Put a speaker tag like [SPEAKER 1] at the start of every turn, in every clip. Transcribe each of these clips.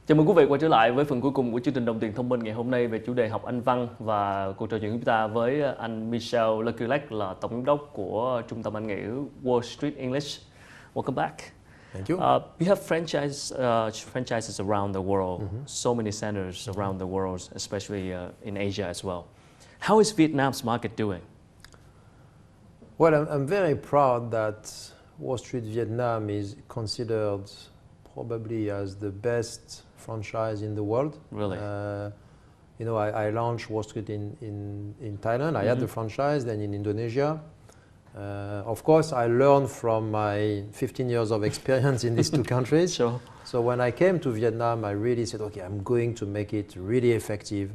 [SPEAKER 1] Chào mừng quý vị quay trở lại với phần cuối cùng của chương trình Đồng tiền thông minh ngày hôm nay về chủ đề học Anh văn, và cuộc trò chuyện của chúng ta với anh Michel Leclerc là tổng giám đốc của trung tâm Anh ngữ Wall Street English. Welcome back.
[SPEAKER 2] Thank you.
[SPEAKER 1] You have franchises around the world, so many centers around the world, especially in Asia as well. How is Vietnam's market doing?
[SPEAKER 2] Well, I'm very proud that Wall Street Vietnam is considered probably as the best franchise in the world.
[SPEAKER 1] Really?
[SPEAKER 2] You know, I launched Wall Street in Thailand. I had the franchise, then in Indonesia. Of course, I learned from my 15 years of experience in these two countries.
[SPEAKER 1] Sure.
[SPEAKER 2] So when I came to Vietnam, I really said, okay, I'm going to make it really effective,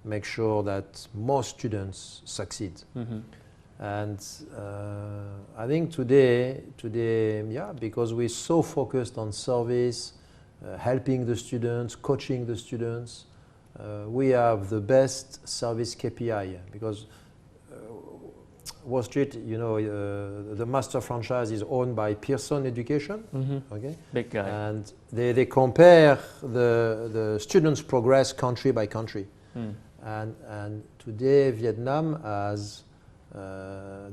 [SPEAKER 2] make sure that most students succeed. And I think today, yeah, because we're so focused on service, helping the students, coaching the students, we have the best service KPI, because Wall Street, you know, the master franchise is owned by Pearson Education, okay?
[SPEAKER 1] Big guy.
[SPEAKER 2] And they compare the students' progress country by country. And today Vietnam has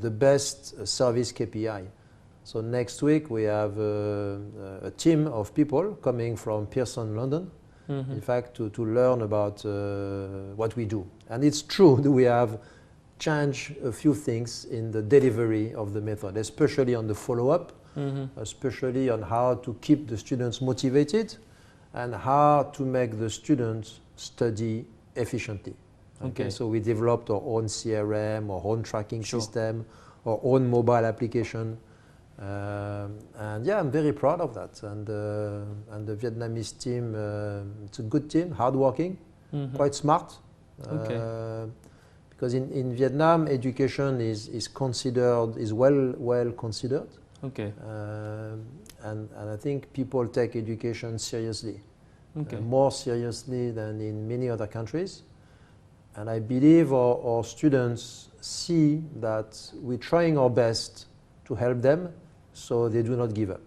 [SPEAKER 2] the best service KPI. So next week we have a team of people coming from Pearson London, in fact, to learn about what we do. And it's true that we have changed a few things in the delivery of the method, especially on the follow-up, especially on how to keep the students motivated and how to make the students study efficiently. Okay, so we developed our own CRM, our own tracking system, our own mobile application, and yeah, I'm very proud of that. And the Vietnamese team, it's a good team, hardworking, quite smart. Because in Vietnam, education is considered, is well considered.
[SPEAKER 1] Okay.
[SPEAKER 2] And I think people take education seriously, more seriously than in many other countries. And I believe our students see that we're trying our best to help them, so they do not give up.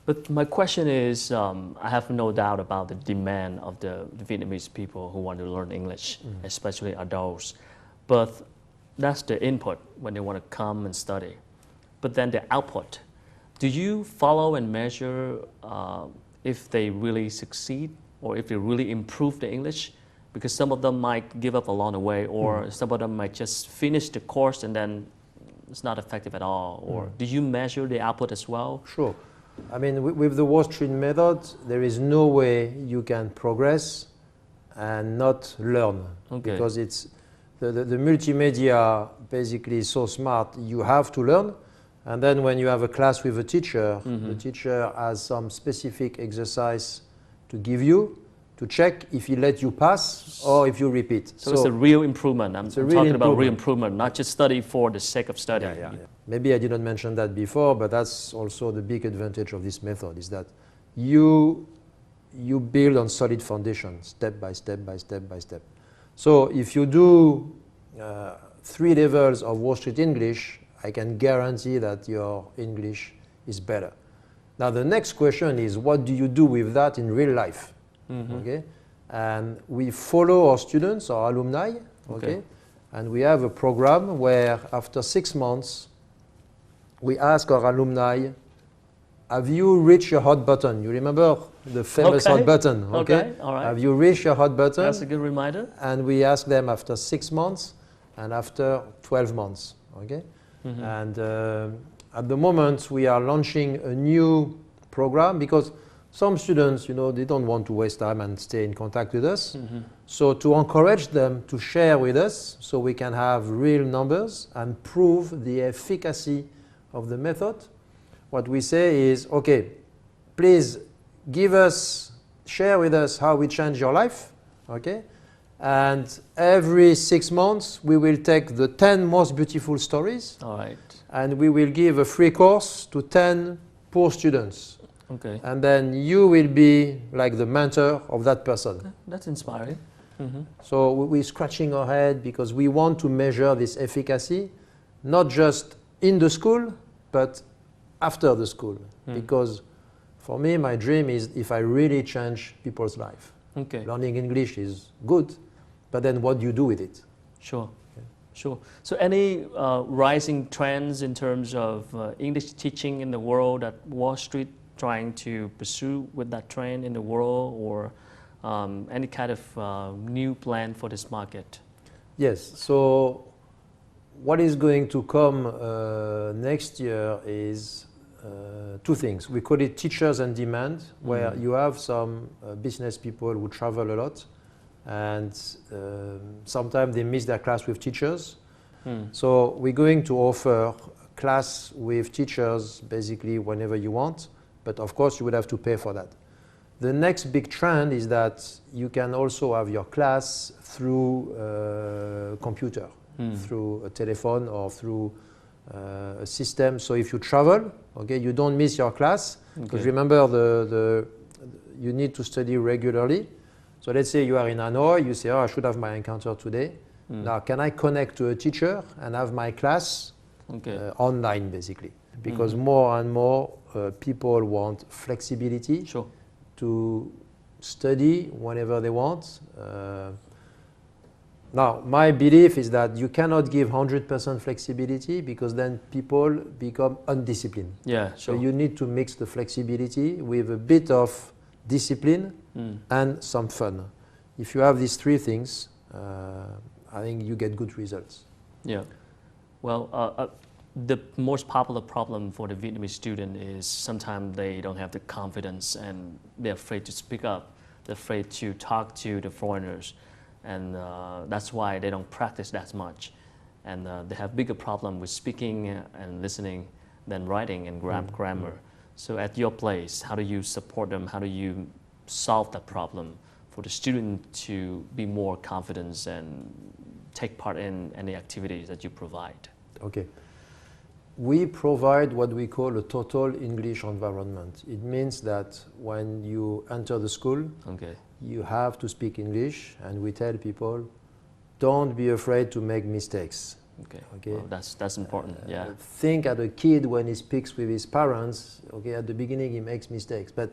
[SPEAKER 1] But my question is, I have no doubt about the demand of the Vietnamese people who want to learn English, especially adults. But that's the input when they want to come and study. But then the output, do you follow and measure if they really succeed or if they really improve the English? Because some of them might give up along the way, or some of them might just finish the course and then it's not effective at all. Or do you measure the output as well?
[SPEAKER 2] Sure. I mean, with the Wall Street method, there is no way you can progress and not learn. Because it's the multimedia basically is so smart, you have to learn. And then when you have a class with a teacher, the teacher has some specific exercise to give you to check if he let you pass or if you repeat.
[SPEAKER 1] So it's a real improvement. I'm talking about real improvement, not just study for the sake of studying.
[SPEAKER 2] Yeah. Maybe I didn't mention that before, but that's also the big advantage of this method, is that you build on solid foundation, step by step by step by step. So if you do 3 levels of Wall Street English, I can guarantee that your English is better. Now the next question is, what do you do with that in real life? Okay, and we follow our students, our alumni, and we have a program where after 6 months, we ask our alumni, have you reached your hot button? You remember the famous hot button, okay?
[SPEAKER 1] All right.
[SPEAKER 2] Have you reached your hot button?
[SPEAKER 1] That's a good reminder.
[SPEAKER 2] And we ask them after 6 months and after 12 months, okay? And at the moment, we are launching a new program, because some students, you know, they don't want to waste time and stay in contact with us. So to encourage them to share with us, so we can have real numbers and prove the efficacy of the method, what we say is, okay, please share with us how we change your life, okay? And every 6 months, we will take the 10 most beautiful stories.
[SPEAKER 1] All right.
[SPEAKER 2] And we will give a free course to 10 poor students.
[SPEAKER 1] Okay.
[SPEAKER 2] And then you will be like the mentor of that person.
[SPEAKER 1] That's inspiring.
[SPEAKER 2] So we're scratching our head because we want to measure this efficacy, not just in the school, but after the school. Because for me, my dream is if I really change people's life.
[SPEAKER 1] Okay.
[SPEAKER 2] Learning English is good, but then what do you do with it?
[SPEAKER 1] Sure. Sure. So any rising trends in terms of English teaching in the world that Wall Street trying to pursue with that trend in the world, or any kind of new plan for this market?
[SPEAKER 2] Yes. So what is going to come next year is two things. We call it teachers on demand, where you have some business people who travel a lot, and sometimes they miss their class with teachers. So we're going to offer class with teachers basically whenever you want, but of course you would have to pay for that. The next big trend is that you can also have your class through computer, through a telephone or through a system. So if you travel, okay, you don't miss your class, because remember you need to study regularly. So let's say you are in Hanoi, you say, oh, I should have my encounter today. Now, can I connect to a teacher and have my class online, basically? Because more and more people want flexibility to study whenever they want. Now, my belief is that you cannot give 100% flexibility, because then people become undisciplined.
[SPEAKER 1] Yeah,
[SPEAKER 2] So you need to mix the flexibility with a bit of discipline and some fun. If you have these three things, I think you get good results.
[SPEAKER 1] Yeah. Well, the most popular problem for the Vietnamese student is sometimes they don't have the confidence and they're afraid to speak up. They're afraid to talk to the foreigners. And that's why they don't practice that much. And they have bigger problem with speaking and listening than writing and grammar. So at your place, how do you support them? How do you solve that problem for the student to be more confident and take part in any activities that you provide?
[SPEAKER 2] Okay. We provide what we call a total English environment. It means that when you enter the school, you have to speak English, and we tell people, don't be afraid to make mistakes. Okay.
[SPEAKER 1] Well, that's important. Yeah.
[SPEAKER 2] Think at a kid when he speaks with his parents. Okay, at the beginning he makes mistakes, but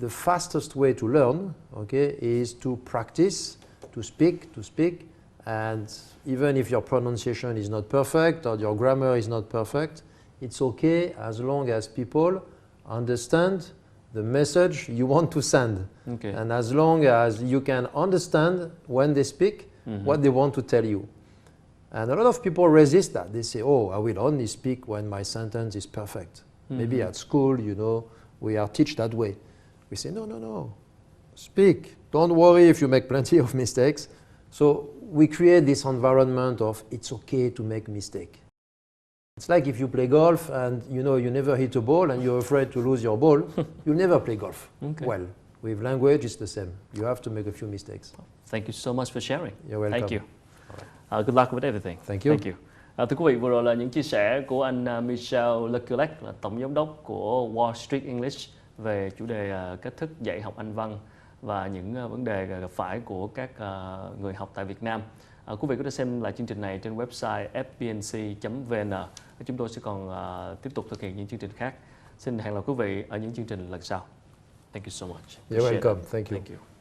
[SPEAKER 2] the fastest way to learn, okay, is to practice, to speak, and even if your pronunciation is not perfect or your grammar is not perfect, it's okay as long as people understand the message you want to send. And as long as you can understand when they speak what they want to tell you. And a lot of people resist that. They say, oh, I will only speak when my sentence is perfect. Maybe at school, you know, we are taught that way. We say, no, speak. Don't worry if you make plenty of mistakes. So we create this environment of it's okay to make mistake. It's like if you play golf and you know you never hit a ball and you're afraid to lose your ball, you'll never play golf. Well, with language, it's the same. You have to make a few mistakes.
[SPEAKER 1] Thank you so much for sharing.
[SPEAKER 2] You're welcome.
[SPEAKER 1] Thank you. Good luck with everything.
[SPEAKER 2] Thank you.
[SPEAKER 1] Thank you. Thưa quý vị, vừa rồi là những chia sẻ của anh Michel Leclerc, là tổng giám đốc của Wall Street English, về chủ đề cách thức dạy học Anh văn và những vấn đề gặp phải của các người học tại Việt Nam. Quý vị có thể xem lại chương trình này trên website FBNC-Wall. Chúng tôi sẽ còn tiếp tục thực hiện những chương trình khác. Xin hẹn gặp quý vị ở những chương trình lần sau. Thank you so much.
[SPEAKER 2] You're welcome. Thank you.
[SPEAKER 1] Thank you.